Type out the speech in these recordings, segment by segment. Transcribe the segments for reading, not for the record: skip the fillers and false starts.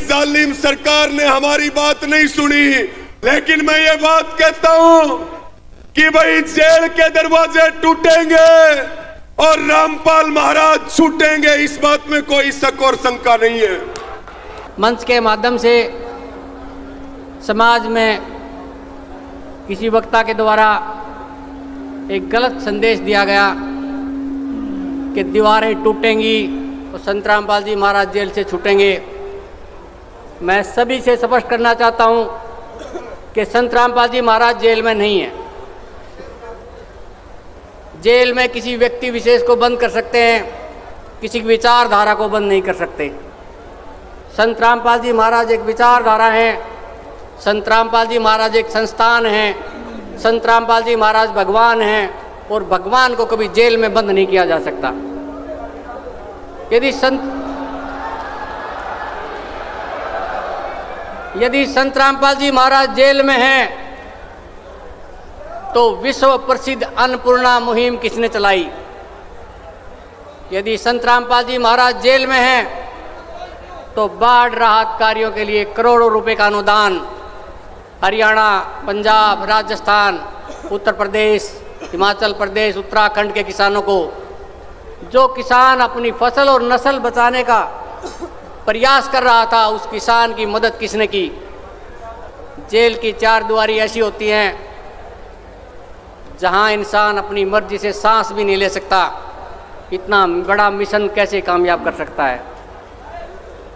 इस जालिम सरकार ने हमारी बात नहीं सुनी। लेकिन मैं ये बात कहता हूं कि भाई जेल के दरवाजे टूटेंगे और रामपाल महाराज छूटेंगे, इस बात में कोई शक और शंका नहीं है। मंच के माध्यम से समाज में किसी वक्ता के द्वारा एक गलत संदेश दिया गया कि दीवारें टूटेंगी और संत रामपाल जी महाराज जेल से छूटेंगे। मैं सभी से स्पष्ट करना चाहता हूं कि संत रामपाल जी महाराज जेल में नहीं है। जेल में किसी व्यक्ति विशेष को बंद कर सकते हैं, किसी की विचारधारा को बंद नहीं कर सकते। संत रामपाल जी महाराज एक विचारधारा है, संत रामपाल जी महाराज एक संस्थान है, संत रामपाल जी महाराज भगवान हैं और भगवान को कभी जेल में बंद नहीं किया जा सकता। यदि संत रामपाल जी महाराज जेल में हैं तो विश्व प्रसिद्ध अन्नपूर्णा मुहिम किसने चलाई? यदि संत रामपाल जी महाराज जेल में हैं तो बाढ़ राहत कार्यों के लिए करोड़ों रुपए का अनुदान हरियाणा, पंजाब, राजस्थान, उत्तर प्रदेश, हिमाचल प्रदेश, उत्तराखंड के किसानों को, जो किसान अपनी फसल और नस्ल बचाने का प्रयास कर रहा था, उस किसान की मदद किसने की? जेल की चार दीवारी ऐसी होती हैं जहां इंसान अपनी मर्जी से सांस भी नहीं ले सकता। इतना बड़ा मिशन कैसे कामयाब कर सकता है?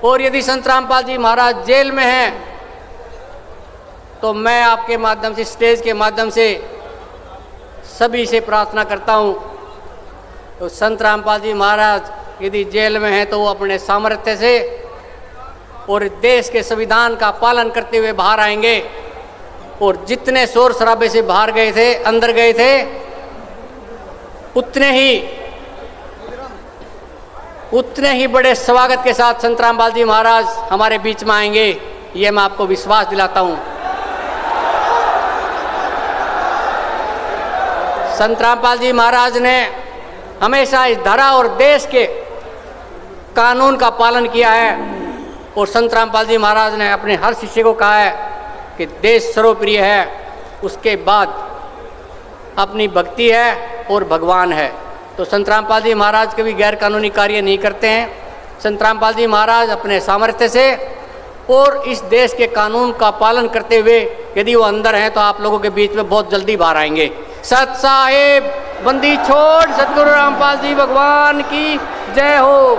और यदि संत रामपाल जी महाराज जेल में हैं तो मैं आपके माध्यम से, स्टेज के माध्यम से सभी से प्रार्थना करता हूं, तो संत रामपाल जी महाराज यदि जेल में हैं तो वो अपने सामर्थ्य से और देश के संविधान का पालन करते हुए बाहर आएंगे। और जितने शोर शराबे से बाहर गए थे, अंदर गए थे, उतने ही बड़े स्वागत के साथ संत रामपाल जी महाराज हमारे बीच में आएंगे, ये मैं आपको विश्वास दिलाता हूं। संत रामपाल जी महाराज ने हमेशा इस धरा और देश के कानून का पालन किया है और संत रामपाल जी महाराज ने अपने हर शिष्य को कहा है कि देश सर्वप्रिय है, उसके बाद अपनी भक्ति है और भगवान है। तो संत रामपाल जी महाराज कभी गैर कानूनी कार्य नहीं करते हैं। संत रामपाल जी महाराज अपने सामर्थ्य से और इस देश के कानून का पालन करते हुए यदि वो अंदर हैं तो आप लोगों के बीच में बहुत जल्दी बाहर आएंगे। सत साहिब बंदी छोड़ सतगुरु रामपाल जी भगवान की जय हो।